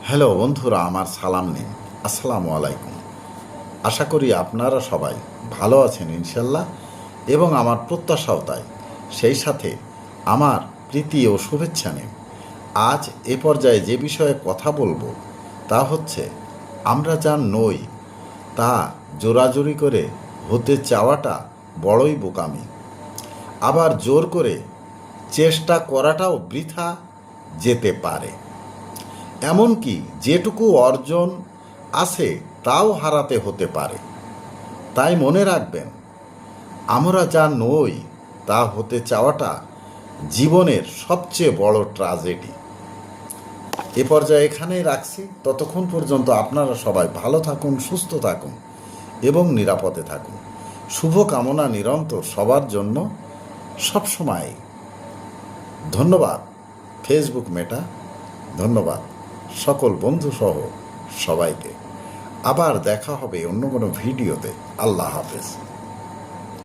Hello বন্ধুরা, আমার সালাম নিন। আসসালামু আলাইকুম। আশা করি আপনারা সবাই ভালো আছেন ইনশাল্লাহ, এবং আমার প্রত্যাশাও তাই। সেই সাথে আমার প্রীতি ও শুভেচ্ছা নিন। আজ এ পর্যায়ে যে বিষয়ে কথা বলবো তা হচ্ছে, আমরা যা নই তা জোরাজুরি করে হতে চাওয়াটা বড়ই বোকামি। আবার জোর করে চেষ্টা করাটাও বৃথা যেতে পারে। এমনকি যেটুকু অর্জন আছে তাও হারাতে হতে পারে। তাই মনে রাখবেন, আমরা যা নই তা হতে চাওয়াটা জীবনের সবচেয়ে বড় ট্র্যাজেডি। এ পর্যায়ে এখানেই রাখছি। ততক্ষণ পর্যন্ত আপনারা সবাই ভালো থাকুন, সুস্থ থাকুন এবং নিরাপদে থাকুন। শুভ কামনা নিরন্তর সবার জন্য সবসময়। ধন্যবাদ ফেসবুক মেটা, ধন্যবাদ সকল বন্ধুসহ সবাইকে। আবার দেখা হবে অন্য কোনো ভিডিওতে। আল্লাহ হাফেজ।